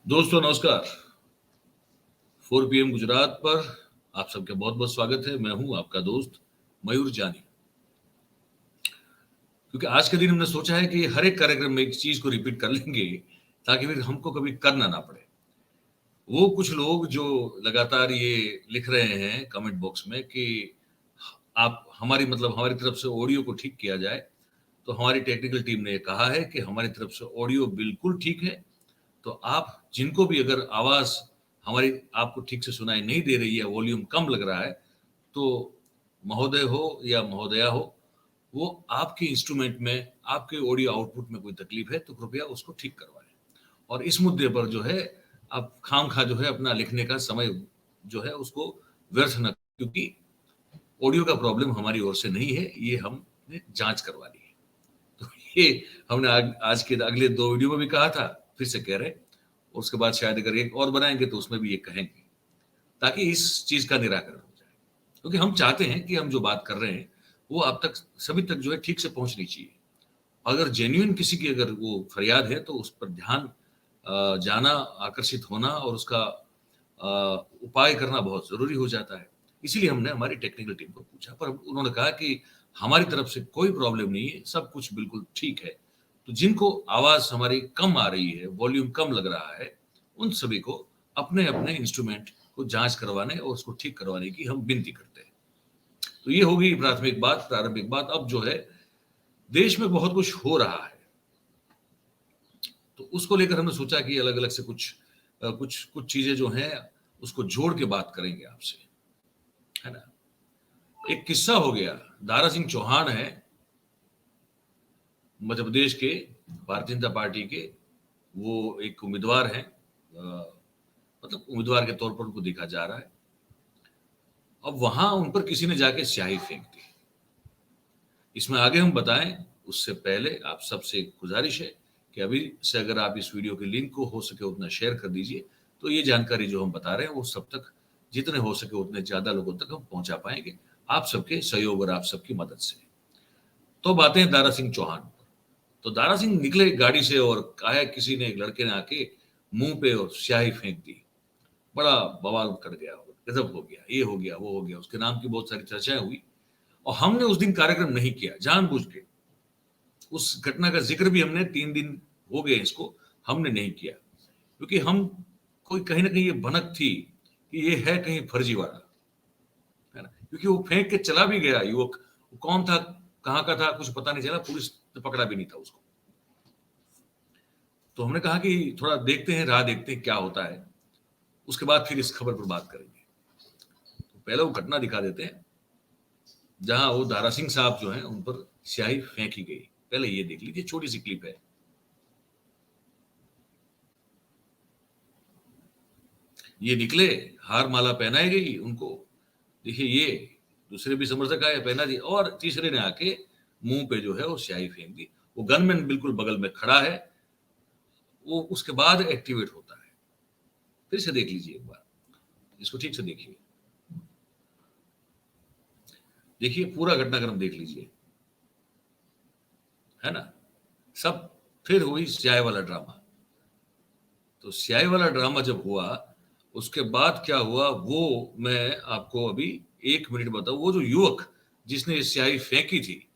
दोस्तों नमस्कार। 4 PM गुजरात पर आप सबका बहुत बहुत स्वागत है। मैं हूं आपका दोस्त मयूर जानी। क्योंकि आज के दिन हमने सोचा है कि हर एक कार्यक्रम में एक चीज को रिपीट कर लेंगे ताकि फिर हमको कभी करना ना पड़े। वो कुछ लोग जो लगातार ये लिख रहे हैं कमेंट बॉक्स में कि आप हमारी तरफ से ऑडियो को ठीक किया जाए, तो हमारी टेक्निकल टीम ने ये कहा है कि हमारी तरफ से ऑडियो बिल्कुल ठीक है। तो आप जिनको भी अगर आवाज हमारी आपको ठीक से सुनाई नहीं दे रही है, वॉल्यूम कम लग रहा है, तो महोदय हो या महोदया हो, वो आपके इंस्ट्रूमेंट में, आपके ऑडियो आउटपुट में कोई तकलीफ है तो कृपया उसको ठीक करवाएं। और इस मुद्दे पर जो है आप खामखा जो है अपना लिखने का समय जो है उसको व्यर्थ न, क्योंकि ऑडियो का प्रॉब्लम हमारी ओर से नहीं है, ये हमने जांच करवा ली है। तो ये हमने आज के अगले 2 वीडियो में भी कहा था, फिर से कह रहे हैं। उसके बाद शायद अगर एक और बनाएंगे तो उसमें भी ये कहेंगे, ताकि इस चीज का निराकरण हो जाए। क्योंकि हम चाहते हैं कि हम जो बात कर रहे हैं वो आप तक, सभी तक जो है ठीक से पहुंचनी चाहिए। अगर जेन्युइन किसी की अगर वो फरियाद है तो उस पर ध्यान जाना, आकर्षित होना और उसका उपाय करना बहुत जरूरी हो जाता है। इसीलिए हमने हमारी टेक्निकल टीम को पूछा, पर उन्होंने कहा कि हमारी तरफ से कोई प्रॉब्लम नहीं है, सब कुछ बिल्कुल ठीक है। तो जिनको आवाज हमारी कम आ रही है, वॉल्यूम कम लग रहा है, उन सभी को अपने अपने इंस्ट्रूमेंट को जांच करवाने और उसको ठीक करवाने की हम विनती करते हैं। तो ये होगी प्रारंभिक बात। अब जो है देश में बहुत कुछ हो रहा है, तो उसको लेकर हमने सोचा कि अलग अलग से कुछ चीजें जो हैं उसको जोड़ के बात करेंगे आपसे, है ना। एक किस्सा हो गया, दारा सिंह चौहान है मध्य प्रदेश के, भारतीय जनता पार्टी के, वो एक उम्मीदवार हैं, मतलब उम्मीदवार के तौर पर उनको देखा जा रहा है। अब वहां उन पर किसी ने जाके स्याही फेंक दी। इसमें आगे हम बताएं उससे पहले आप सबसे गुजारिश है कि अभी से अगर आप इस वीडियो के लिंक को हो सके उतना शेयर कर दीजिए, तो ये जानकारी जो हम बता रहे हैं वो सब तक, जितने हो सके उतने ज्यादा लोगों तक हम पहुंचा पाएंगे, आप सबके सहयोग और आप सबकी मदद से। तो बातें हैं दारा सिंह चौहान पर। तो दारा सिंह निकले गाड़ी से और कहा, किसी ने, एक लड़के ने आके मुंह पे और स्याही फेंक दी। बड़ा बवाल कर गया, गजब हो गया, ये हो गया, वो हो गया, उसके नाम की बहुत सारी चर्चाएं हुई। और हमने उस दिन कार्यक्रम नहीं किया जानबूझ के। उस घटना का जिक्र भी हमने 3 दिन हो गए इसको, हमने नहीं किया, क्योंकि हम कोई कहीं ना कहीं ये भनक थी कि ये है कहीं फर्जीवाड़ा, है ना। क्योंकि वो फेंक के चला भी गया युवक, कौन था, कहाँ का था, कुछ पता नहीं चला, पुलिस ने पकड़ा भी नहीं था उसको। तो हमने कहा कि थोड़ा देखते हैं, राह देखते हैं क्या होता है, उसके बाद फिर इस खबर पर बात करेंगे। तो पहले वो घटना दिखा देते हैं जहां वो दारा सिंह साहब जो हैं उन पर स्याही फेंकी गई। पहले ये देख लीजिए, छोटी सी क्लिप है। ये निकले, हार माला पहनाई गई उनको, देखिए ये दूसरे भी समर्थक आए, पहना दी, और तीसरे ने आके मुंह पे जो है वो स्याही फेंक दी। वो गनमैन बिल्कुल बगल में खड़ा है, वो उसके बाद एक्टिवेट होता है। फिर से देख लीजिए एक बार, इसको ठीक से देखिए, देखिए पूरा घटनाक्रम देख लीजिए, है ना। सब फिर हुई स्याही वाला ड्रामा। तो स्याही वाला ड्रामा जब हुआ, उसके बाद क्या हुआ वो मैं आपको अभी 1 मिनट बताऊं। वो जो युवक जिसने स्याही फेंकी थी,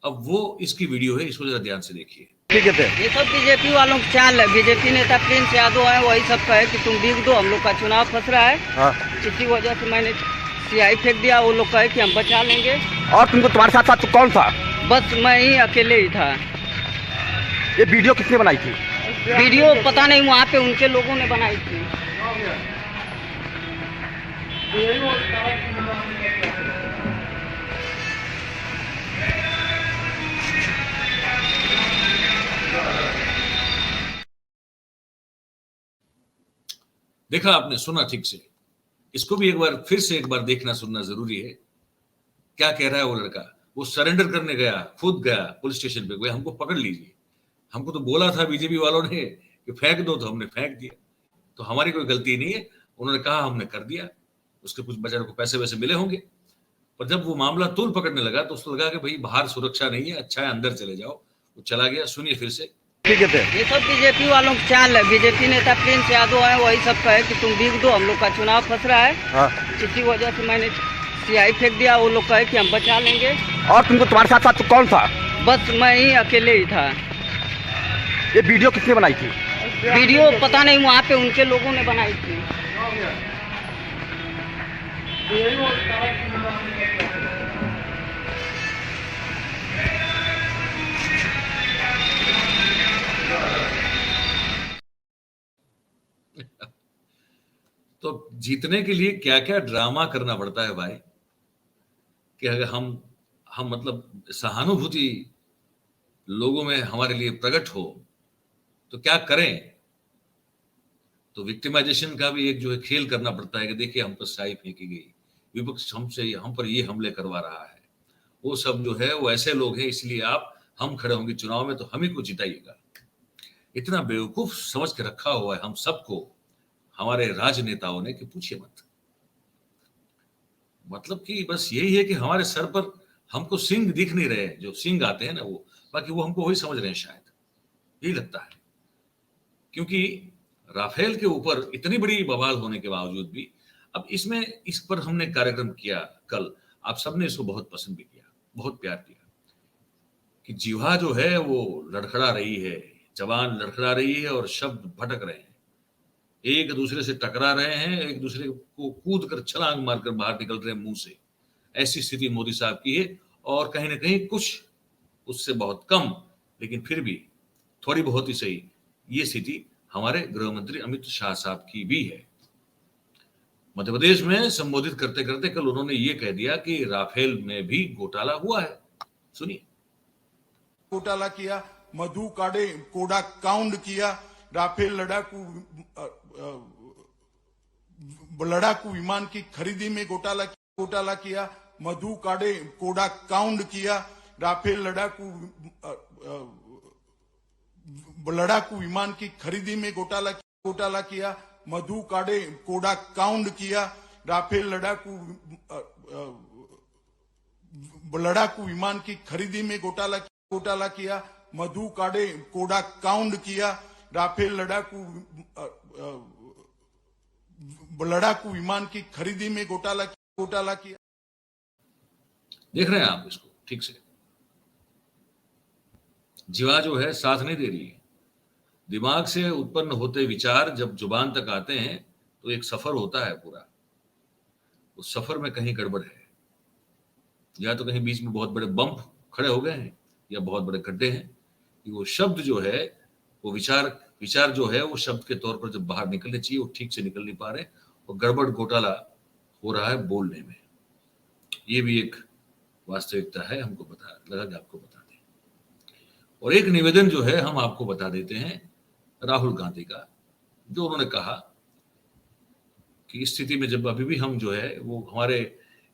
अब वो इसकी वीडियो है, इसको जरा ध्यान से देखिए। ठीक है, ये सब बीजेपी वालों की चाल है। बीजेपी नेता प्रिंस यादव है, वही सब कहे कि तुम बिक दो, हम लोग का चुनाव फंस रहा है। हाँ। इसी वजह से मैंने सियाही फेंक दिया। वो लोग कहे कि हम बचा लेंगे। और तुमको तुम्हारे साथ साथ कौन था? बस मैं ही अकेले ही था। ये वीडियो किसने बनाई थी? वीडियो पता नहीं, वहाँ पे उनके लोगों ने बनाई थी। देखा आपने, सुना ठीक से, इसको भी एक बार फिर से एक बार देखना सुनना जरूरी है। क्या कह रहा है वो लड़का? वो सरेंडर करने गया, खुद गया पुलिस स्टेशन पे, गया, हमको पकड़ लीजिए, हमको तो बोला था बीजेपी वालों ने कि फेंक दो, तो हमने फेंक दिया, तो हमारी कोई गलती नहीं है, उन्होंने कहा हमने कर दिया। उसके कुछ बेचारे को पैसे वैसे मिले होंगे। पर जब वो मामला तूल पकड़ने लगा तो उसको लगा कि भाई बाहर सुरक्षा नहीं है, अच्छा है अंदर चले जाओ। वो चला गया। सुनिए फिर से। ठीक है थे। ये सब बीजेपी वालों की चाल है। बीजेपी नेता प्रिंस यादव है, वही सब कहे कि तुम बिक दो, हम लोग का चुनाव फंस रहा है। हाँ। इसी वजह से मैंने सियाही फेंक दिया। वो लोग कहे कि हम बचा लेंगे। और तुमको तुम्हारे साथ साथ कौन था? बस मैं ही अकेले ही था। ये वीडियो किसने बनाई थी? वीडियो पता नहीं, वहाँ पे उनके लोगों ने बनाई थी। तो जीतने के लिए क्या क्या ड्रामा करना पड़ता है भाई, कि अगर हम मतलब सहानुभूति लोगों में हमारे लिए प्रकट हो तो क्या करें। तो विक्टिमाइजेशन का भी एक जो है खेल करना पड़ता है कि देखिए हम पर स्याही फेंकी गई, विपक्ष हम पर ये हमले करवा रहा है, वो सब जो है वो ऐसे लोग हैं, इसलिए हम खड़े होंगे चुनाव में तो हम ही को जिताइएगा। इतना बेवकूफ समझ के रखा हुआ है हम सबको हमारे राजनेताओं ने कि पूछिए मत। मतलब कि बस यही है कि हमारे सर पर हमको सिंह दिख नहीं रहे, जो सिंह आते हैं ना वो, बाकी वो हमको वही समझ रहे हैं, शायद यही लगता है। क्योंकि राफेल के ऊपर इतनी बड़ी बवाल होने के बावजूद भी अब इस पर हमने कार्यक्रम किया कल, आप सबने इसको बहुत पसंद भी किया, बहुत प्यार किया कि जीवा जो है वो लड़खड़ा रही है, जबान लड़खड़ा रही है और शब्द भटक रहे हैं, एक दूसरे से टकरा रहे हैं, एक दूसरे को कूद कर छलांग मारकर बाहर निकल रहे हैं मुंह से। ऐसी स्थिति मोदी साहब की है और कहीं ना कहीं कुछ उससे बहुत कम, लेकिन फिर भी थोड़ी बहुत ही सही, ये स्थिति हमारे गृह मंत्री अमित शाह साहब की भी है। मध्य प्रदेश में संबोधित करते करते कल उन्होंने ये कह दिया कि राफेल में भी घोटाला हुआ है। सुनिए। घोटाला किया, मधु कोड़ा काउंड किया, राफेल लड़ाकू विमान की खरीदी में घोटाला किया, मधु कोड़ा काउंड किया, राफेल लड़ाकू विमान की खरीदी में घोटाला किया, मधु कोड़ा काउंड किया, राफेल लड़ाकू विमान की खरीदी में घोटाला किया, मधु कोड़ा काउंड किया, राफेल लड़ाकू विमान की खरीदी में घोटाला किया। देख रहे हैं आप इसको ठीक से, जीवा जो है साथ नहीं दे रही है। दिमाग से उत्पन्न होते विचार जब जुबान तक आते हैं तो एक सफर होता है पूरा, उस सफर में कहीं गड़बड़ है, या तो कहीं बीच में बहुत बड़े बम्प खड़े हो गए हैं या बहुत बड़े गड्ढे हैं कि वो शब्द जो है वो विचार जो है वो शब्द के तौर पर जब बाहर निकलने चाहिए वो ठीक से निकल नहीं पा रहे और गड़बड़ घोटाला हो रहा है बोलने में। ये भी एक वास्तविकता है, हमको लगा कि आपको बता दें। और एक निवेदन जो है हम आपको बता देते हैं राहुल गांधी का, जो उन्होंने कहा कि इस स्थिति में जब अभी भी हम जो है वो हमारे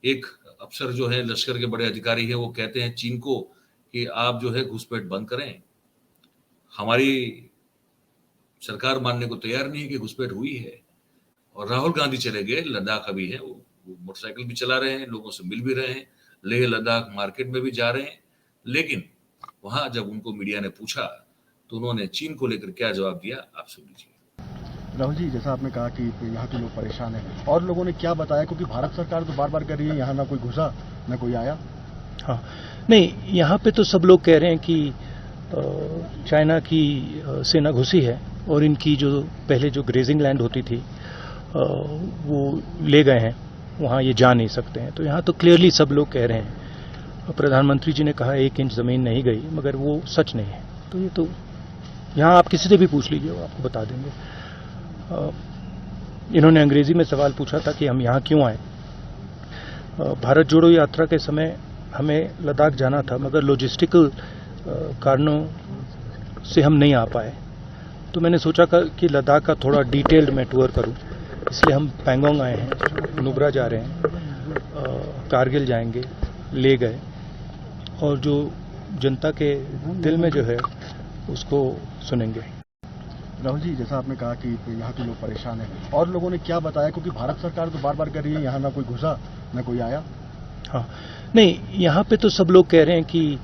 एक अफसर जो है लश्कर के बड़े अधिकारी है वो कहते हैं चीन को कि आप जो है घुसपैठ बंद करें, हमारी सरकार मानने को तैयार नहीं है कि घुसपैठ हुई है। और राहुल गांधी चले गए, लद्दाख अभी है, वो मोटरसाइकिल भी चला रहे हैं, लोगों से मिल भी रहे हैं, लेह लद्दाख मार्केट में भी जा रहे हैं। लेकिन वहां जब उनको मीडिया ने पूछा तो उन्होंने चीन को लेकर क्या जवाब दिया, आप सुन लीजिए। राहुल जी, जैसा आपने कहा कि यहाँ के लोग परेशान हैं, और लोगों ने क्या बताया, क्योंकि भारत सरकार तो बार बार कह रही है यहाँ ना कोई घुसा ना कोई आया। हाँ, नहीं, यहाँ पे तो सब लोग कह रहे हैं कि चाइना की सेना घुसी है और इनकी जो पहले जो ग्रेजिंग लैंड होती थी वो ले गए हैं, वहाँ ये जा नहीं सकते हैं। तो यहाँ तो क्लियरली सब लोग कह रहे हैं। प्रधानमंत्री जी ने कहा 1 इंच ज़मीन नहीं गई, मगर वो सच नहीं है। तो ये तो यहाँ आप किसी से भी पूछ लीजिए, वो आपको बता देंगे। इन्होंने अंग्रेजी में सवाल पूछा था कि हम यहाँ क्यों आए। भारत जोड़ो यात्रा के समय हमें लद्दाख जाना था, मगर लॉजिस्टिकल कारणों से हम नहीं आ पाए। तो मैंने सोचा कि लद्दाख का थोड़ा डिटेल्ड मैं टूर करूं, इसलिए हम पैंगोंग आए हैं, नुब्रा जा रहे हैं, कारगिल जाएंगे, ले गए, और जो जनता के दिल में जो है उसको सुनेंगे। राहुल जी, जैसा आपने कहा कि यहाँ के लोग परेशान हैं, और लोगों ने क्या बताया, क्योंकि भारत सरकार तो बार बार कह रही है यहाँ ना कोई घुसा ना कोई आया। हाँ, नहीं, यहाँ पे तो सब लोग कह रहे हैं कि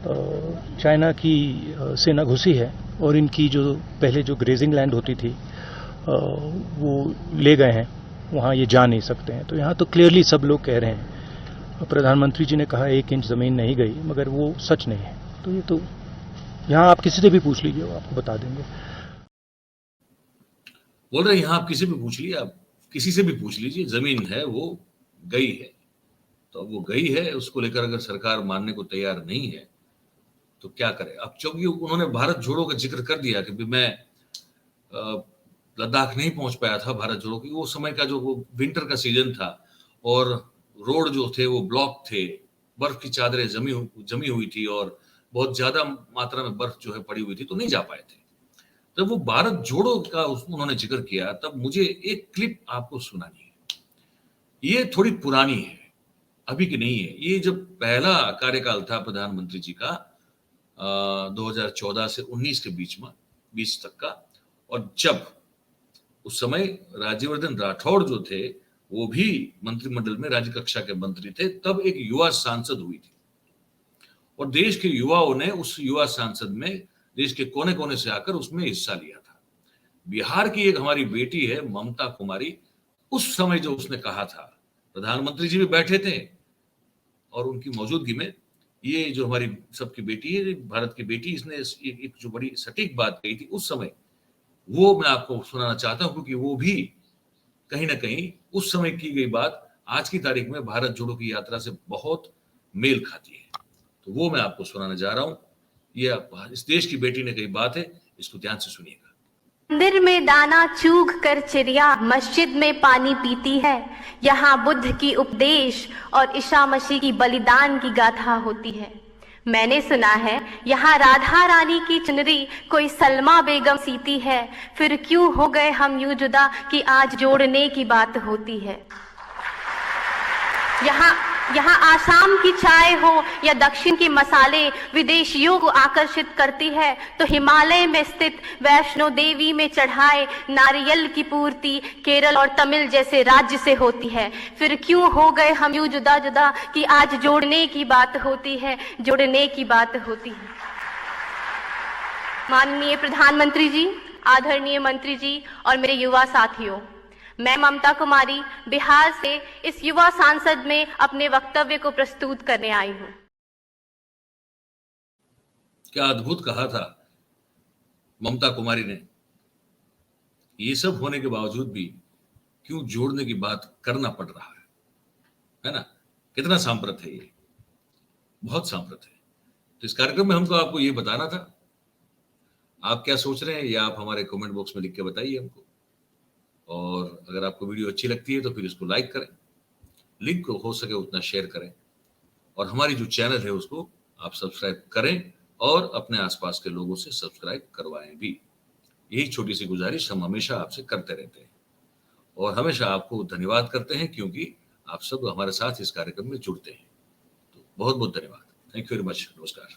चाइना की सेना घुसी है और इनकी जो पहले जो ग्रेजिंग लैंड होती थी वो ले गए हैं, वहाँ ये जा नहीं सकते हैं। तो यहाँ तो क्लियरली सब लोग कह रहे हैं, प्रधानमंत्री जी ने कहा 1 इंच जमीन नहीं गई, मगर वो सच नहीं है। तो ये तो यहाँ आप किसी से भी पूछ लीजिए, वो आपको बता देंगे। बोल रहे यहाँ आप किसी भी पूछ लीजिए, आप किसी से भी पूछ लीजिए, जमीन है वो गई है। तो अब वो गई है, उसको लेकर अगर सरकार मानने को तैयार नहीं है तो क्या करे। अब चूंकि उन्होंने भारत जोड़ो का जिक्र कर दिया कि मैं लद्दाख नहीं पहुंच पाया था भारत जोड़ो की, वो समय का जो वो विंटर का सीजन था और रोड जो थे वो ब्लॉक थे, बर्फ की चादरें जमी हुई थी और बहुत ज्यादा मात्रा में बर्फ जो है पड़ी हुई थी, तो नहीं जा पाए थे। जब वो भारत जोड़ो का उन्होंने जिक्र किया तब मुझे एक क्लिप आपको सुनानी है। ये थोड़ी पुरानी है, अभी की नहीं है। ये जब पहला कार्यकाल था प्रधानमंत्री जी का 2014 से 19 के बीच में 20 तक का, और जब उस समय राज्यवर्धन राठौड़ जो थे वो भी मंत्रिमंडल में राज्य कक्षा के मंत्री थे, तब एक युवा सांसद हुई थी और देश के युवाओं ने उस युवा सांसद में देश के कोने कोने से आकर उसमें हिस्सा लिया था। बिहार की एक हमारी बेटी है ममता कुमारी, उस समय जो उसने कहा था, प्रधानमंत्री जी भी बैठे थे और उनकी मौजूदगी में ये जो हमारी सबकी बेटी है, भारत की बेटी, इसने एक जो बड़ी सटीक बात कही थी उस समय, वो मैं आपको सुनाना चाहता हूं, क्योंकि वो भी कहीं ना कहीं उस समय की गई बात आज की तारीख में भारत जोड़ो की यात्रा से बहुत मेल खाती है। तो वो मैं आपको सुनाने जा रहा हूं। ये इस देश की बेटी ने कही बात है, इसको ध्यान से सुनिएगा। मंदिर में दाना चूग कर चिड़िया मस्जिद में पानी पीती है, यहाँ बुद्ध की उपदेश और ईसा मसीह की बलिदान की गाथा होती है। मैंने सुना है यहाँ राधा रानी की चुनरी कोई सलमा बेगम सीती है, फिर क्यों हो गए हम यूं जुदा कि आज जोड़ने की बात होती है। यहाँ आसाम की चाय हो या दक्षिण के मसाले विदेशियों को आकर्षित करती है, तो हिमालय में स्थित वैष्णो देवी में चढ़ाए नारियल की पूर्ति केरल और तमिल जैसे राज्य से होती है। फिर क्यों हो गए हम यूं जुदा जुदा कि आज जोड़ने की बात होती है, जोड़ने की बात होती है। माननीय प्रधानमंत्री जी, आदरणीय मंत्री जी और मेरे युवा साथियों, मैं ममता कुमारी बिहार से इस युवा सांसद में अपने वक्तव्य को प्रस्तुत करने आई हूं। क्या अद्भुत कहा था ममता कुमारी ने। ये सब होने के बावजूद भी क्यों जोड़ने की बात करना पड़ रहा है ना। कितना सांप्रत है ये, बहुत सांप्रत है। तो इस कार्यक्रम में हमको आपको ये बताना था। आप क्या सोच रहे हैं ये आप हमारे कमेंट बॉक्स में लिख के बताइए हमको। और अगर आपको वीडियो अच्छी लगती है तो फिर इसको लाइक करें, लिंक को हो सके उतना शेयर करें, और हमारी जो चैनल है उसको आप सब्सक्राइब करें और अपने आसपास के लोगों से सब्सक्राइब करवाएं भी। यही छोटी सी गुजारिश हम हमेशा आपसे करते रहते हैं और हमेशा आपको धन्यवाद करते हैं, क्योंकि आप सब हमारे साथ इस कार्यक्रम में जुड़ते हैं। तो बहुत बहुत धन्यवाद। Thank you very much. नमस्कार।